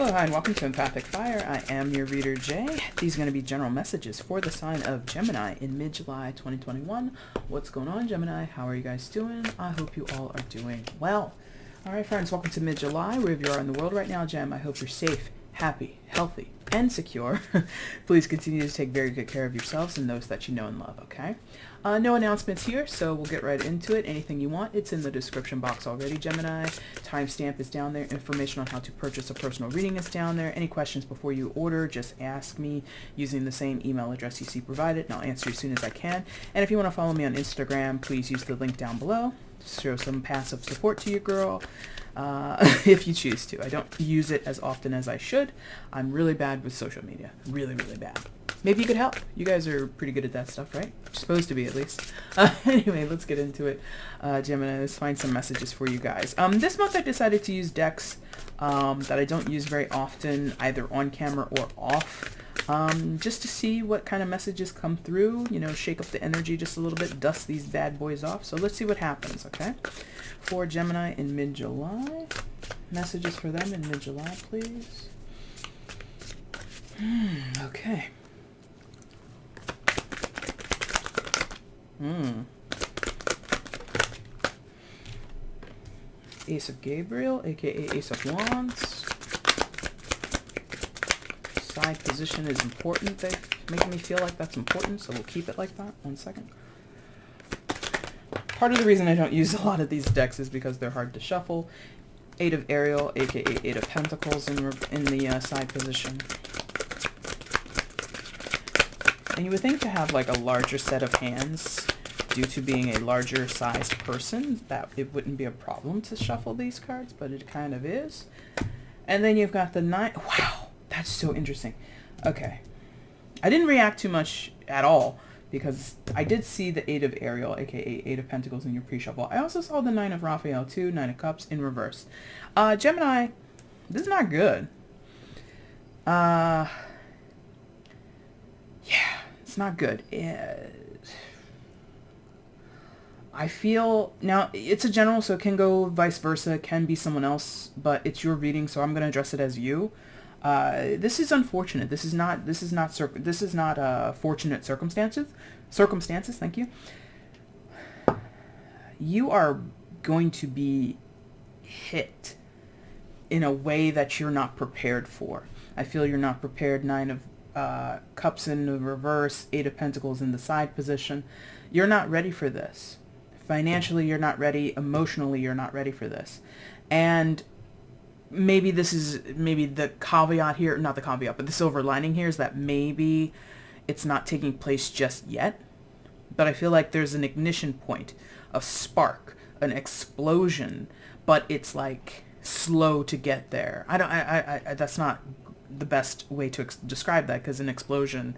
Hello, hi, and welcome to EmpathicFire. I am your reader, Jay. These are going to be general messages for the sign of Gemini in mid-July 2021. What's going on, Gemini? How are you guys doing? I hope you all are doing well. All right, friends, welcome to mid-July. Wherever you are in the world right now, Gem, I hope you're safe, happy, healthy, and secure. Please continue to take very good care of yourselves and those that you know and love, okay? No announcements here, so we'll get right into it. Anything you want, it's in the description box already, Gemini. Timestamp is down there. Information on how to purchase a personal reading is down there. Any questions before you order, just ask me using the same email address you see provided, and I'll answer as soon as I can. And if you want to follow me on Instagram, please use the link down below. Show some passive support to your girl, if you choose to. I don't use it as often as I should. I'm really bad with social media. Really, really bad. Maybe you could help. You guys are pretty good at that stuff, right? You're supposed to be, at least. Anyway, let's get into it. Gemini, let's find some messages for you guys. This month I decided to use decks that I don't use very often, either on camera or off, just to see what kind of messages come through, you know, shake up the energy just a little bit, dust these bad boys off. So let's see what happens, okay? For Gemini in mid-July. Messages for them in mid-July, please. Okay. Ace of Gabriel, aka Ace of Wands. Side position is important. They're making me feel like that's important, so we'll keep it like that. 1 second. Part of the reason I don't use a lot of these decks is because they're hard to shuffle. Eight of Ariel, aka Eight of Pentacles in the side position. And you would think to have like a larger set of hands, due to being a larger sized person, that it wouldn't be a problem to shuffle these cards, but it kind of is. And then you've got the Nine. Wow, that's so interesting. Okay. I didn't react too much at all because I did see the Eight of Ariel, aka Eight of Pentacles, in your pre-shuffle. I also saw the Nine of Raphael too, Nine of Cups in reverse. Gemini, this is not good. Yeah, it's not good. I feel, now it's a general, so it can go vice versa, it can be someone else, but it's your reading, so I'm going to address it as you. This is unfortunate. This is not fortunate circumstances. Thank you. You are going to be hit in a way that you're not prepared for. I feel you're not prepared. Nine of Cups in the reverse, Eight of Pentacles in the side position. You're not ready for this. Financially, you're not ready. Emotionally, you're not ready for this. And maybe the caveat here, not the caveat, but the silver lining here is that maybe it's not taking place just yet. But I feel like there's an ignition point, a spark, an explosion, but it's like slow to get there. That's not the best way to describe that, because an explosion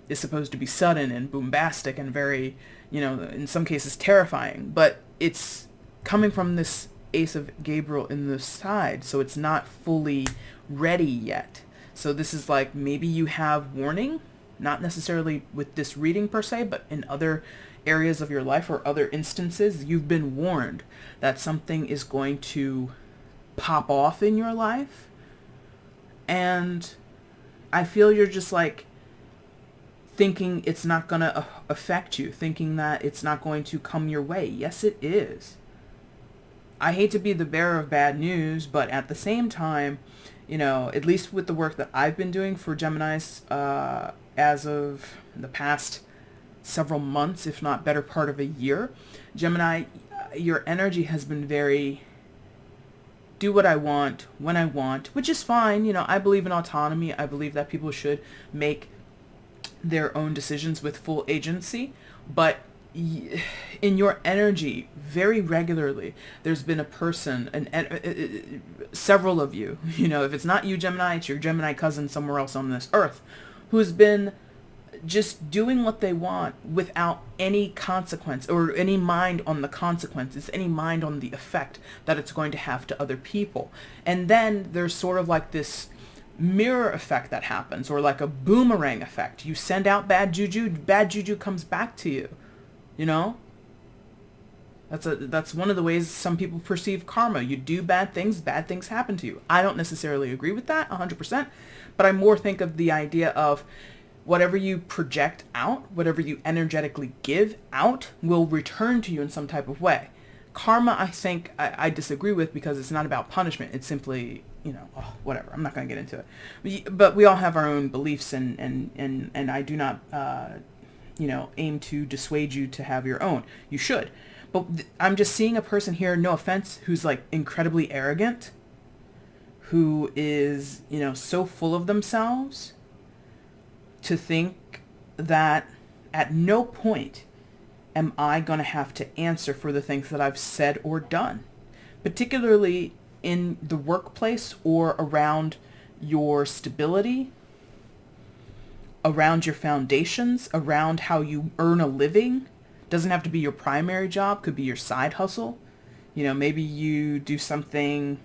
is supposed to be sudden and bombastic and very, you know, in some cases terrifying, but it's coming from this Ace of Gabriel in the side, so it's not fully ready yet. So this is like, maybe you have warning, not necessarily with this reading per se, but in other areas of your life or other instances, you've been warned that something is going to pop off in your life. And I feel you're just like thinking it's not going to affect you, thinking that it's not going to come your way. Yes, it is. I hate to be the bearer of bad news, but at the same time, you know, at least with the work that I've been doing for Geminis as of the past several months, if not better part of a year, Gemini, your energy has been very do what I want, when I want, which is fine. You know, I believe in autonomy. I believe that people should make their own decisions with full agency, but in your energy, very regularly, there's been a person, several of you, you know, if it's not you, Gemini, it's your Gemini cousin somewhere else on this earth, who's been just doing what they want without any consequence or any mind on the consequences, any mind on the effect that it's going to have to other people. And then there's sort of like this mirror effect that happens, or like a boomerang effect. You send out bad juju comes back to you, you know? That's one of the ways some people perceive karma. You do bad things happen to you. I don't necessarily agree with that 100%, but I more think of the idea of whatever you project out, whatever you energetically give out will return to you in some type of way. Karma, I think, I disagree with, because it's not about punishment. It's simply, whatever. I'm not going to get into it. But we all have our own beliefs, and I do not, aim to dissuade you to have your own. You should. But I'm just seeing a person here, no offense, who's like incredibly arrogant, who is, so full of themselves to think that at no point am I going to have to answer for the things that I've said or done, particularly in the workplace or around your stability, around your foundations, around how you earn a living. Doesn't have to be your primary job, could be your side hustle. Maybe you do something,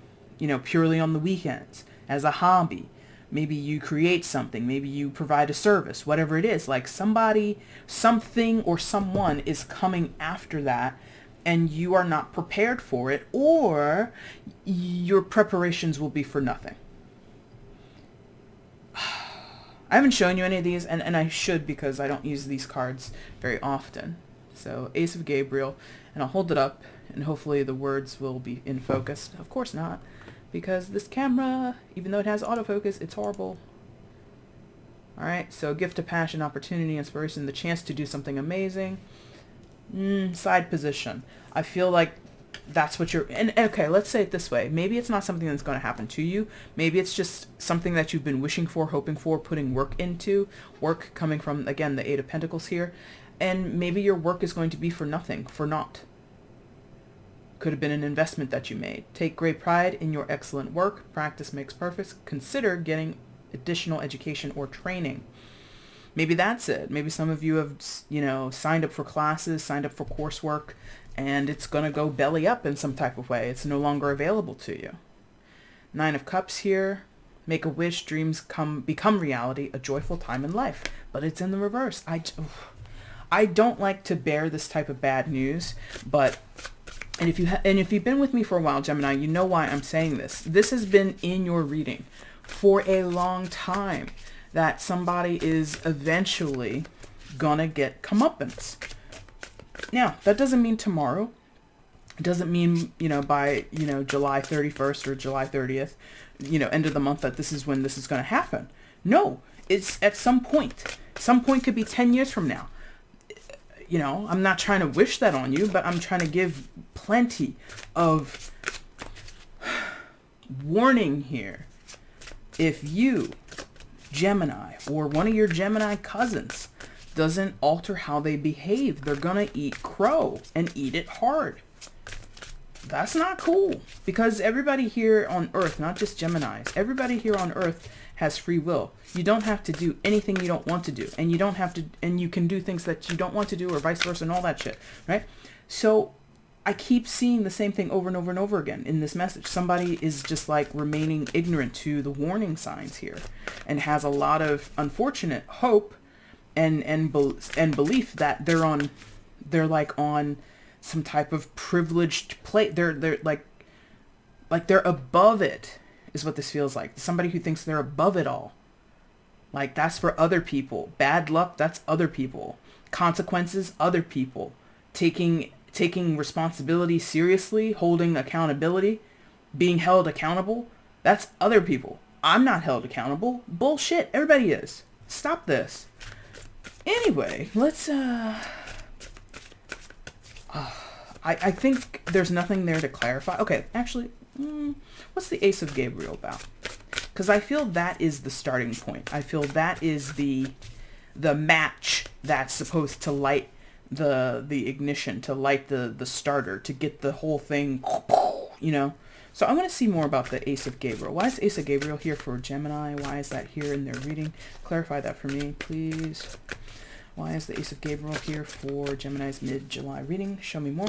purely on the weekends as a hobby. Maybe you create something. Maybe you provide a service, whatever it is. Like somebody, something, or someone is coming after that, and you are not prepared for it, or your preparations will be for nothing. I haven't shown you any of these, and I should, because I don't use these cards very often. So Ace of Gabriel, and I'll hold it up, and hopefully the words will be in focus. Of course not, because this camera, even though it has autofocus, it's horrible. Alright, so gift of passion, opportunity, inspiration, the chance to do something amazing. Side position. I feel like that's what you're... And okay, let's say it this way. Maybe it's not something that's going to happen to you. Maybe it's just something that you've been wishing for, hoping for, putting work into. Work coming from, again, the Eight of Pentacles here. And maybe your work is going to be for nothing, for naught. Could have been an investment that you made. Take great pride in your excellent work. Practice makes perfect. Consider getting additional education or training. Maybe that's it. Maybe some of you have, signed up for classes, signed up for coursework, and it's going to go belly up in some type of way. It's no longer available to you. Nine of Cups here. Make a wish, dreams become reality, a joyful time in life. But it's in the reverse. I don't like to bear this type of bad news, but if you've been with me for a while, Gemini, you know why I'm saying this. This has been in your reading for a long time, that somebody is eventually gonna get comeuppance. Now, that doesn't mean tomorrow. It doesn't mean, by, July 31st or July 30th, end of the month, that this is when this is going to happen. No, it's at some point. Some point could be 10 years from now. I'm not trying to wish that on you, but I'm trying to give plenty of warning here. If you, Gemini, or one of your Gemini cousins doesn't alter how they behave, they're going to eat crow and eat it hard. That's not cool, because everybody here on Earth, not just Geminis, everybody here on Earth has free will. You don't have to do anything you don't want to do, and you can do things that you don't want to do, or vice versa, and all that shit, right? So I keep seeing the same thing over and over and over again in this message. Somebody is just like remaining ignorant to the warning signs here, and has a lot of unfortunate hope and belief that they're like on some type of privileged place. They're like they're above it, is what this feels like. Somebody who thinks they're above it all. Like, that's for other people. Bad luck, that's other people. Consequences, other people. Taking responsibility seriously, holding accountability, being held accountable, that's other people. I'm not held accountable. Bullshit. Everybody is. Stop this. Anyway, let's I think there's nothing there to clarify. Okay, actually, what's the Ace of Gabriel about? Because I feel that is the starting point. I feel that is the match that's supposed to light the ignition, to light the starter, to get the whole thing, So I want to see more about the Ace of Gabriel. Why is Ace of Gabriel here for Gemini? Why is that here in their reading? Clarify that for me, please. Why is the Ace of Gabriel here for Gemini's mid-July reading? Show me more.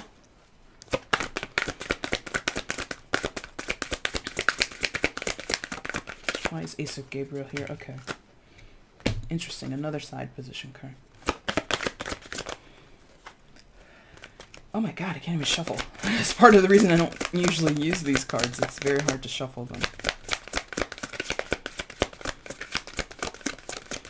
Why is Ace of Gabriel here? Okay. Interesting. Another side position card. Oh my god, I can't even shuffle. That's part of the reason I don't usually use these cards. It's very hard to shuffle them.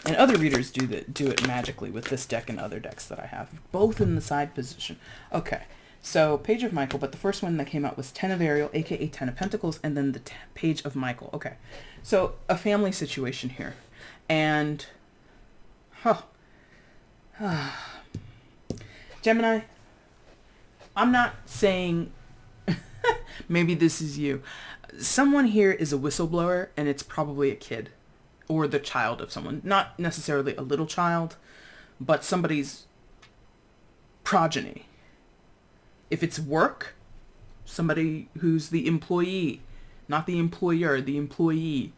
And other readers do it magically with this deck and other decks that I have, both in the side position. Okay, so Page of Michael, but the first one that came out was Ten of Ariel, aka Ten of Pentacles, and then the Page of Michael. Okay, so a family situation here. And, Gemini, I'm not saying, maybe this is you. Someone here is a whistleblower, and it's probably a kid. Or the child of someone. Not necessarily a little child, but somebody's progeny. If it's work, somebody who's the employee, not the employer, the employee.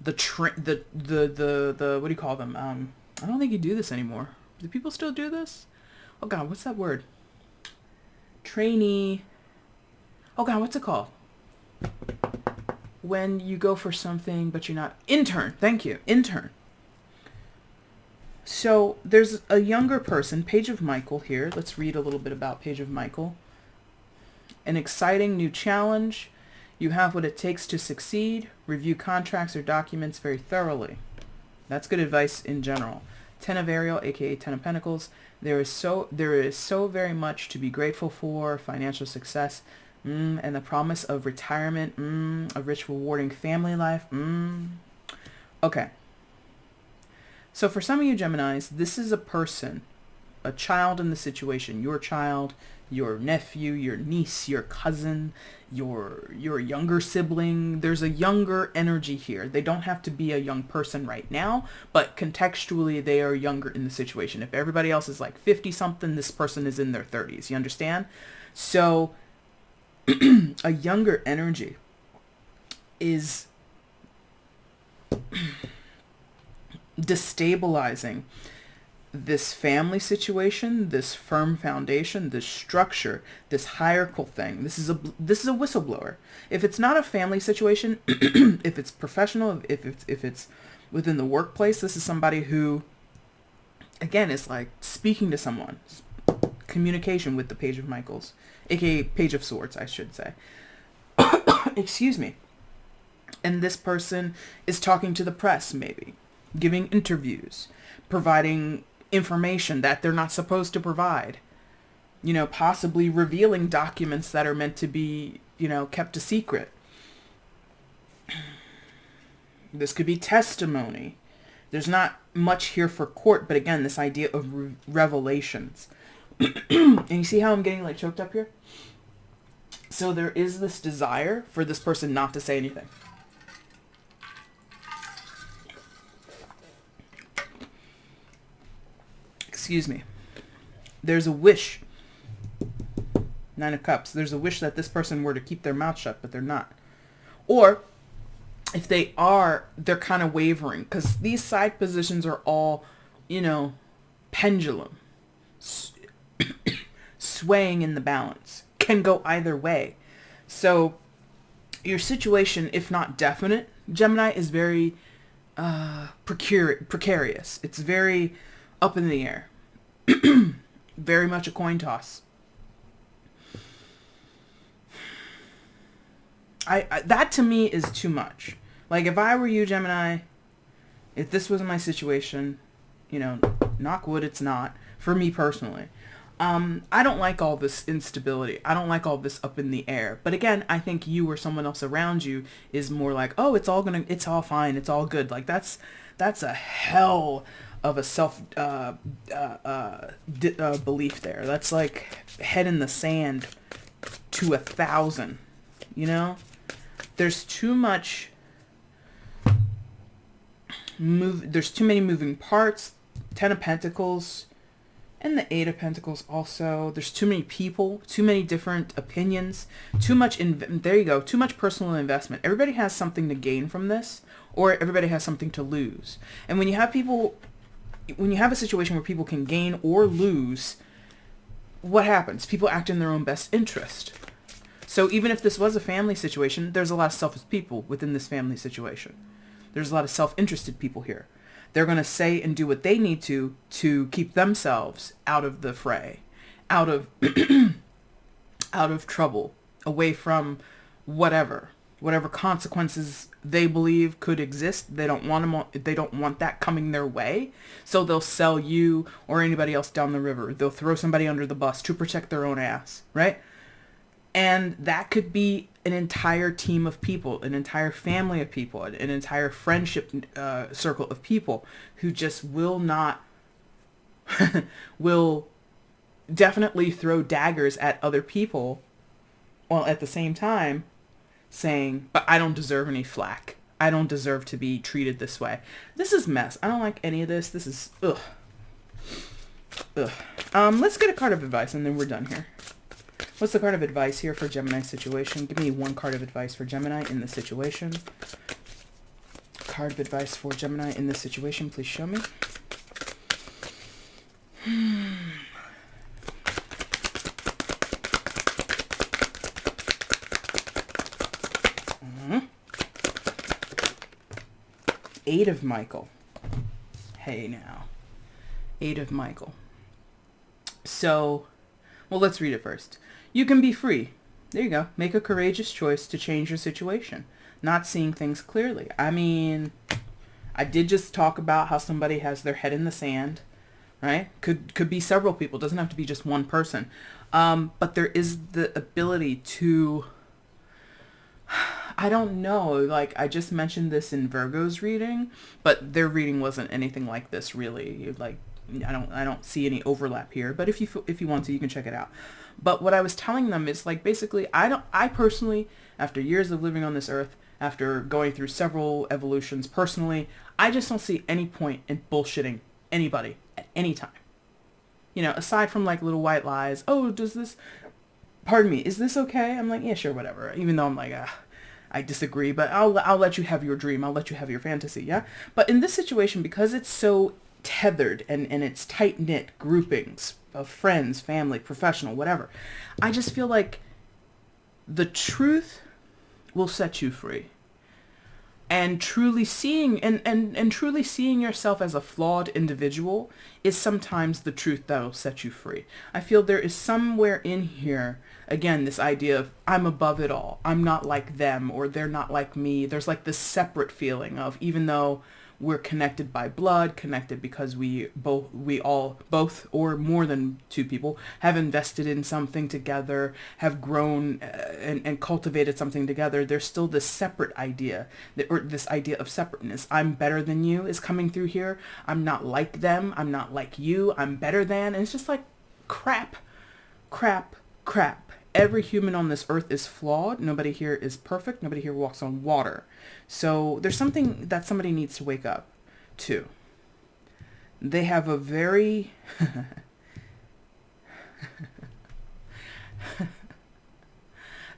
The what do you call them? I don't think you do this anymore. Do people still do this? Oh God, what's that word? Trainee. Oh God, what's it called? When you go for something, but you're not. Intern. Thank you. Intern. So there's a younger person, Page of Michael here. Let's read a little bit about Page of Michael. An exciting new challenge. You have what it takes to succeed. Review contracts or documents very thoroughly. That's good advice in general. Ten of Ariel, aka Ten of Pentacles. There is so very much to be grateful for. Financial success. And the promise of retirement, a rich, rewarding family life. Okay. So for some of you Geminis, this is a person, a child in the situation. Your child, your nephew, your niece, your cousin, your younger sibling. There's a younger energy here. They don't have to be a young person right now, but contextually they are younger in the situation. If everybody else is like 50-something, this person is in their 30s. You understand? So a younger energy is destabilizing this family situation, this firm foundation, this structure, this hierarchical thing. This is a whistleblower. If it's not a family situation, if it's professional, if it's within the workplace, this is somebody who, again, is like speaking to someone. Communication with the Page of Michaels, aka Page of Swords, I should say. Excuse me. And this person is talking to the press, maybe, giving interviews, providing information that they're not supposed to provide, possibly revealing documents that are meant to be, kept a secret. This could be testimony. There's not much here for court, but again, this idea of revelations. And you see how I'm getting like choked up here? So there is this desire for this person not to say anything. Excuse me. There's a wish. Nine of Cups. There's a wish that this person were to keep their mouth shut, but they're not. Or if they are, they're kind of wavering, because these side positions are all, pendulum. Swaying in the balance. Can go either way. So your situation, if not definite, Gemini, is very precarious. It's very up in the air. Very much a coin toss. That to me is too much. Like if I were you, Gemini, if this was my situation, knock wood, it's not, for me personally. I don't like all this instability. I don't like all this up in the air. But again, I think you or someone else around you is more like, oh, it's all fine, it's all good. Like that's a hell of a self belief there. That's like head in the sand to 1,000. There's too much there's too many moving parts. Ten of Pentacles. And the Eight of Pentacles also. There's too many people, too many different opinions, too much, there you go, too much personal investment. Everybody has something to gain from this, or everybody has something to lose. And when you have a situation where people can gain or lose, what happens? People act in their own best interest. So even if this was a family situation, there's a lot of selfish people within this family situation. There's a lot of self-interested people here. They're going to say and do what they need to keep themselves out of the fray, out of out of trouble, away from whatever consequences they believe could exist. They don't want them, they don't want that coming their way. So they'll sell you or anybody else down the river. They'll throw somebody under the bus to protect their own ass, right? And that could be an entire team of people, an entire family of people, an entire friendship circle of people who just will not, will definitely throw daggers at other people, while at the same time saying, but I don't deserve any flack. I don't deserve to be treated this way. This is mess. I don't like any of this. This is, ugh. Let's get a card of advice and then we're done here. What's the card of advice here for Gemini's situation? Give me one card of advice for Gemini in this situation. Card of advice for Gemini in this situation. Please show me. Eight of Michael. Hey now. Eight of Michael. So, well, let's read it first. You can be free. There you go. Make a courageous choice to change your situation. Not seeing things clearly. I mean, I did just talk about how somebody has their head in the sand, right? Could be several people. Doesn't have to be just one person. But there is the ability to, I don't know, like I just mentioned this in Virgo's reading, but their reading wasn't anything like this really. Like I don't see any overlap here, but if you want to, you can check it out. But what I was telling them is like basically I personally, after years of living on this earth, after going through several evolutions personally, I just don't see any point in bullshitting anybody at any time. You know, aside from like little white lies. Oh, does this, pardon me, is this okay? I'm like, yeah, sure, whatever. Even though I'm like, I disagree, but I'll let you have your dream. I'll let you have your fantasy, yeah? But in this situation, because it's so tethered and it's tight-knit groupings of friends, family, professional, whatever, I just feel like the truth will set you free. And truly seeing and truly seeing yourself as a flawed individual is sometimes the truth that'll set you free. I feel there is somewhere in here, again, this idea of I'm above it all. I'm not like them or they're not like me. There's like this separate feeling of, even though we're connected by blood, connected because we all or more than two people have invested in something together, have grown and cultivated something together. There's still this separate idea, or this idea of separateness. I'm better than you is coming through here. I'm not like them. I'm not like you. I'm better than. And it's just like crap. Every human on this earth is flawed. Nobody here is perfect. Nobody here walks on water. So there's something that somebody needs to wake up to. They have a very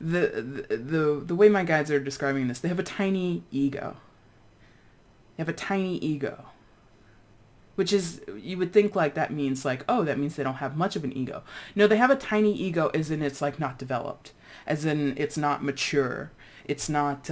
the way my guides are describing this, they have a tiny ego. They have a tiny ego. Which is, you would think like that means like, oh, that means they don't have much of an ego. No, they have a tiny ego as in it's like not developed. As in it's not mature. It's not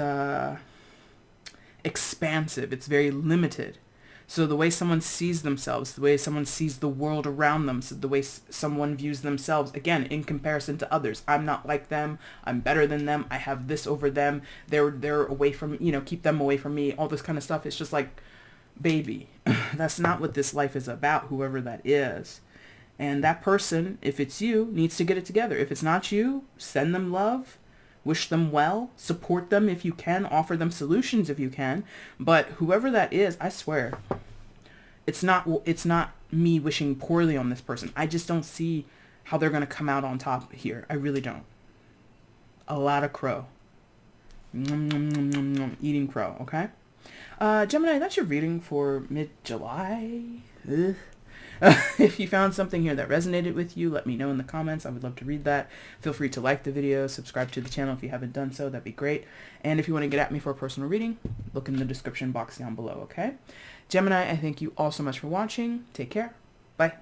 expansive. It's very limited. So the way someone sees themselves, the way someone sees the world around them, so the way someone views themselves, again, in comparison to others. I'm not like them. I'm better than them. I have this over them. They're away from, keep them away from me. All this kind of stuff. It's just like, baby, that's not what this life is about, whoever that is. And that person, if it's you, needs to get it together. If it's not you, send them love, wish them well, support them if you can, offer them solutions if you can. But whoever that is, I swear, it's not me wishing poorly on this person. I just don't see how they're going to come out on top here. I really don't. A lot of crow. Eating crow, okay? Gemini, that's your reading for mid-July. If you found something here that resonated with you, let me know in the comments. I would love to read that. Feel free to like the video, subscribe to the channel if you haven't done so. That'd be great. And if you want to get at me for a personal reading, look in the description box down below, okay? Gemini, I thank you all so much for watching. Take care. Bye.